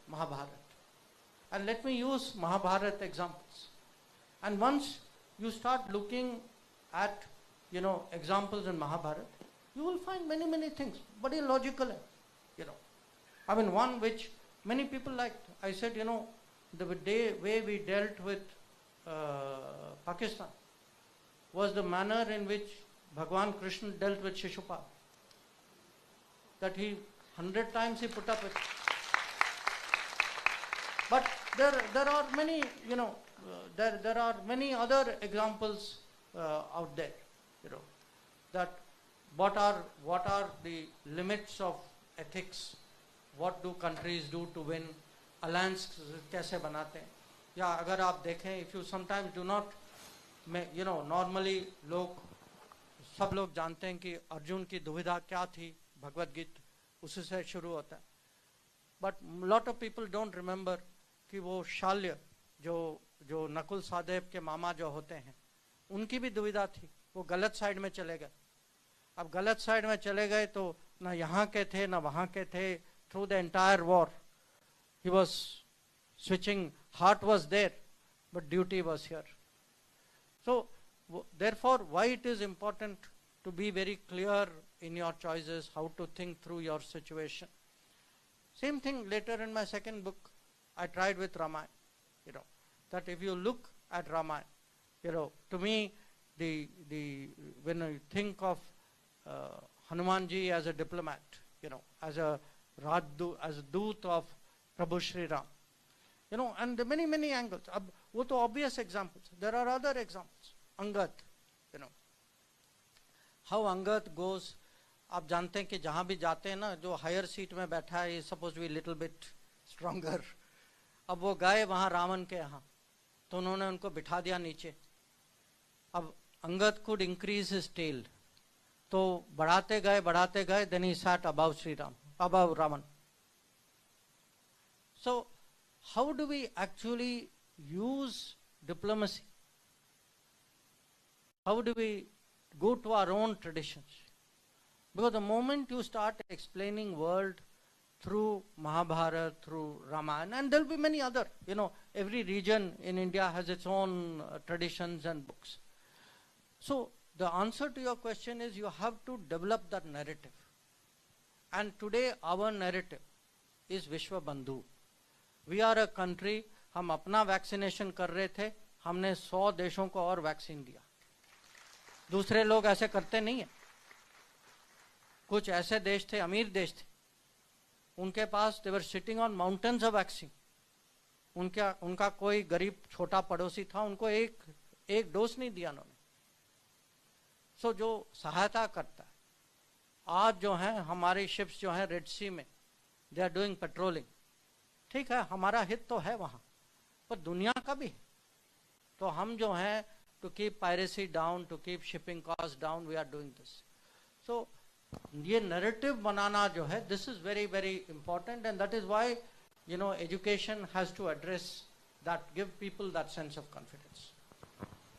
Mahabharata. And let me use Mahabharata examples. And once you start looking at, examples in Mahabharata, you will find many, many things, very logical, I mean, one which many people liked. I said, the way we dealt with Pakistan was the manner in which Bhagwan Krishna dealt with Shishupal. That 100 times he put up with. But there are many, there are many other examples out there, that what are the limits of ethics, what do countries do to win, alliance कैसे बनाते हैं, या अगर आप देखें, if you sometimes do not, normally सब लोग जानते हैं कि अर्जुन की दुविधा क्या थी, भगवद गीता उसी से शुरू होता है, but lot of people don't remember कि वो शाल्य जो नकुल सहदेव के मामा जो होते हैं, उनकी भी दुविधा थी, वो गलत साइड में चले गए. अब गलत साइड में चले गए तो ना यहाँ के थे ना वहाँ के थे. Through the entire war he was switching, heart was there but duty was here. So therefore, why it is important to be very clear in your choices, how to think through your situation. Same thing later in my second book I tried with Ramayana, that if you look at Ramayana, to me when I think of Hanumanji as a diplomat, as a Doot of Prabhu Shri Ram, and the many, many angles. वो तो obvious examples. There are other examples. Angad, how Angad goes, आप जानते हैं कि जहाँ भी जाते हैं ना, जो हायर सीट में बैठा है, is supposed to be little bit stronger. अब वो गए वहाँ रावण के यहाँ, तो उन्होंने उनको बिठा दिया नीचे. अब Angad could increase his tail, तो बढ़ाते गए, then he sat above Sri Ram, above Ravan. So how do we actually use diplomacy? How do we go to our own traditions? Because the moment you start explaining world through Mahabharata, through Ramayana, and there will be many other, every region in India has its own traditions and books. So the answer to your question is you have to develop that narrative. And today our narrative is Vishwa Bandhu. We are a country, हम अपना vaccination कर रहे थे, हमने 100 देशों को और vaccine दिया. दूसरे लोग ऐसे करते नहीं है. कुछ ऐसे देश थे, अमीर देश थे, उनके पास they were sitting on mountains of vaccine. उनका कोई गरीब छोटा पड़ोसी था, उनको एक डोज नहीं दिया उन्होंने. सो जो सहायता करता है, आज जो है हमारी शिप्स जो है रेड सी में, दे आर डूइंग पेट्रोलिंग. ठीक है, हमारा हित तो है वहाँ, पर दुनिया का भी है. तो हम जो है to keep piracy down, to keep shipping cost down, we are doing this. So ये नैरेटिव बनाना जो है, this is very very important, and that is why education has to address that, give people that sense of confidence.